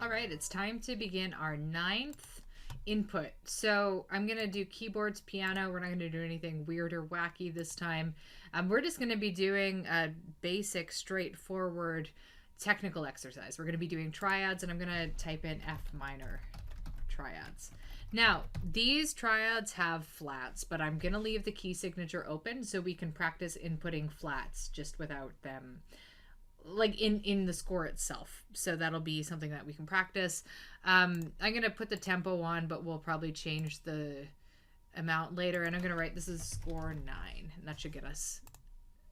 All right, it's time to begin our 9th input. So I'm going to do keyboards, piano. We're not going to do anything weird or wacky this time. We're just going to be doing a basic, straightforward technical exercise. We're going to be doing triads, and I'm going to type in F minor triads. Now, these triads have flats, but I'm going to leave the key signature open so we can practice inputting flats just without them like in the score itself. So that'll be something that we can practice. I'm gonna put the tempo on, but we'll probably change the amount later. And I'm gonna write this is score 9, and that should get us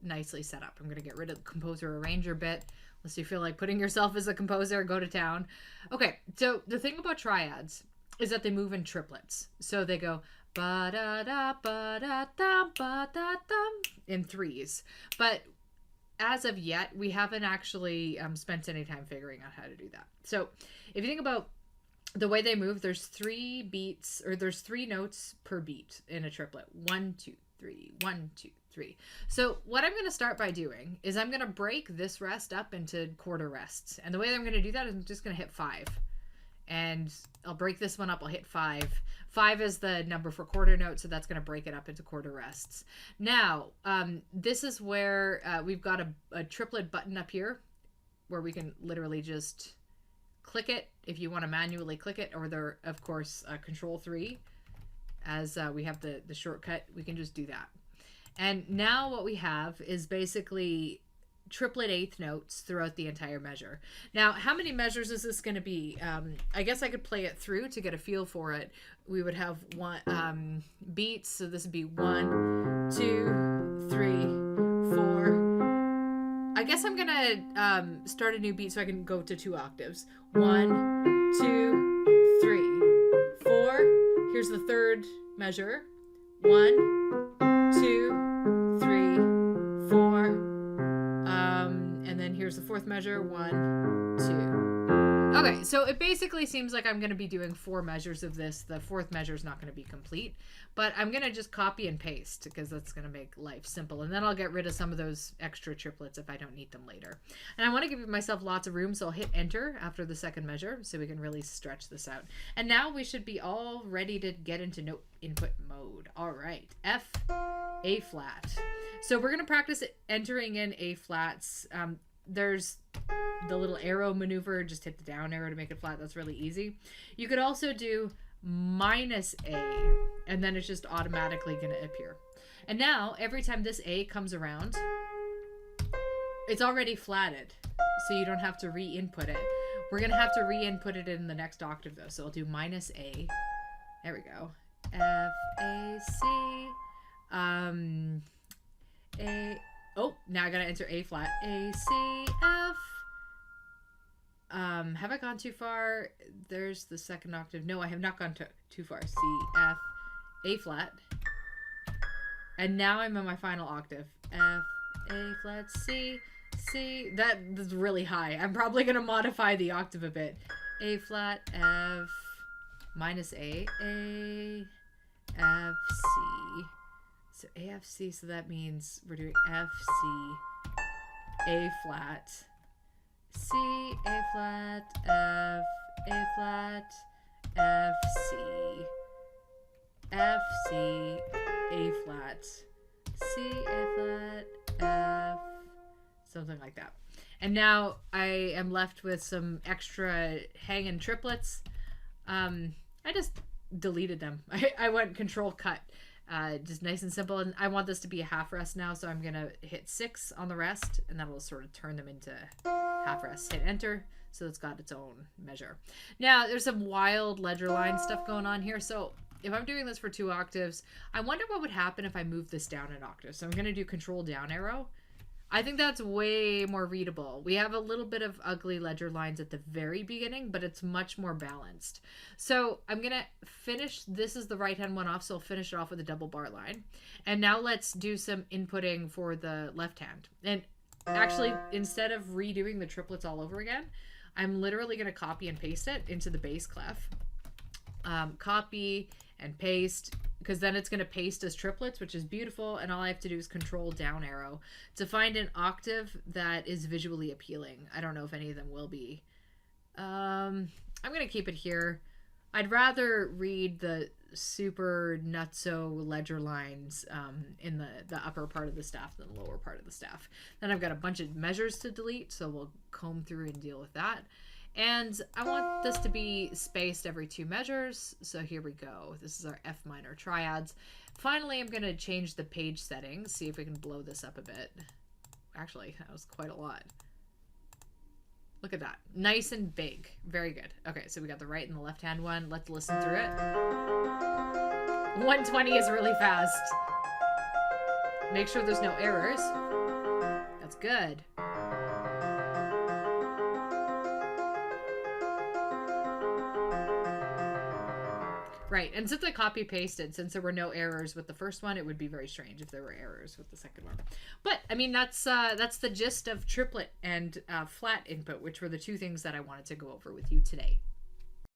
nicely set up. I'm gonna get rid of the composer arranger bit. Unless you feel like putting yourself as a composer, go to town. Okay, so the thing about triads is that they move in triplets. So they go ba da da ba da da ba da da in threes. But as of yet, we haven't actually spent any time figuring out how to do that. So if you think about the way they move, there's 3 beats, or there's 3 notes per beat in a triplet. 1, 2, 3, 1, 2, 3. So what I'm going to start by doing is I'm going to break this rest up into quarter rests. And the way that I'm going to do that is I'm just going to hit 5. And I'll break this one up. I'll hit 5. 5 is the number for quarter note, so that's going to break it up into quarter rests. Now, this is where we've got a triplet button up here where we can literally just click it if you want to manually click it, or there, of course, Control 3. As we have the shortcut, we can just do that. And now what we have is basically triplet eighth notes throughout the entire measure. Now, how many measures is this going to be? I guess I could play it through to get a feel for it. We would have one beats, so this would be 1, 2, 3, 4. I guess I'm gonna start a new beat so I can go to 2 octaves. 1, 2, 3, 4. Here's the third measure. 1, 2, 3, 4. And then here's the fourth measure. 1, 2. Okay, so it basically seems like I'm going to be doing 4 measures of this. The 4th measure is not going to be complete, but I'm going to just copy and paste because that's going to make life simple. And then I'll get rid of some of those extra triplets if I don't need them later. And I want to give myself lots of room, so I'll hit enter after the 2nd measure so we can really stretch this out. And now we should be all ready to get into note input mode. All right, F, A flat. So we're going to practice entering in A flats. There's the little arrow maneuver. Just hit the down arrow to make it flat. That's really easy. You could also do minus A, and then it's just automatically going to appear. And now, every time this A comes around, it's already flatted, so you don't have to re-input it. We're going to have to re-input it in the next octave, though. So I'll do minus A. There we go. F, A, C. A. Oh, now I gotta enter A flat. A, C, F. Have I gone too far? There's the 2nd octave. No, I have not gone too far. C, F, A flat. And now I'm in my final octave. F, A flat, C, C. That's really high. I'm probably gonna modify the octave a bit. A flat, F, minus A, F, C. So A, F, C, so that means we're doing F, C, A flat, C, A flat, F, A flat, F, C, F, C, A flat, C, A flat, F, something like that. And now I am left with some extra hanging triplets. I just deleted them. I went control cut. Just nice and simple. And I want this to be a half rest now, so I'm going to hit 6 on the rest, and that will sort of turn them into half rest. Hit enter, so it's got its own measure. Now, there's some wild ledger line stuff going on here. So if I'm doing this for 2 octaves, I wonder what would happen if I move this down an octave. So I'm going to do control down arrow. I think that's way more readable. We have a little bit of ugly ledger lines at the very beginning, but it's much more balanced. So I'm going to finish. This is the right-hand one off, so I'll finish it off with a double bar line. And now let's do some inputting for the left hand. And actually, instead of redoing the triplets all over again, I'm literally going to copy and paste it into the bass clef. Copy and paste, because then it's going to paste as triplets, which is beautiful. And all I have to do is control down arrow to find an octave that is visually appealing. I don't know if any of them will be. I'm going to keep it here. I'd rather read the super nutso ledger lines in the upper part of the staff than the lower part of the staff. Then I've got a bunch of measures to delete, so we'll comb through and deal with that. And I want this to be spaced every 2 measures, so here we go. This is our F minor triads. Finally, I'm going to change the page settings, see if we can blow this up a bit. Actually, that was quite a lot. Look at that. Nice and big. Very good. Okay, so we got the right and the left-hand one. Let's listen through it. 120 is really fast. Make sure there's no errors. That's good. Right, and since I copy-pasted, since there were no errors with the first one, it would be very strange if there were errors with the second one. But, I mean, that's the gist of triplet and flat input, which were the 2 things that I wanted to go over with you today.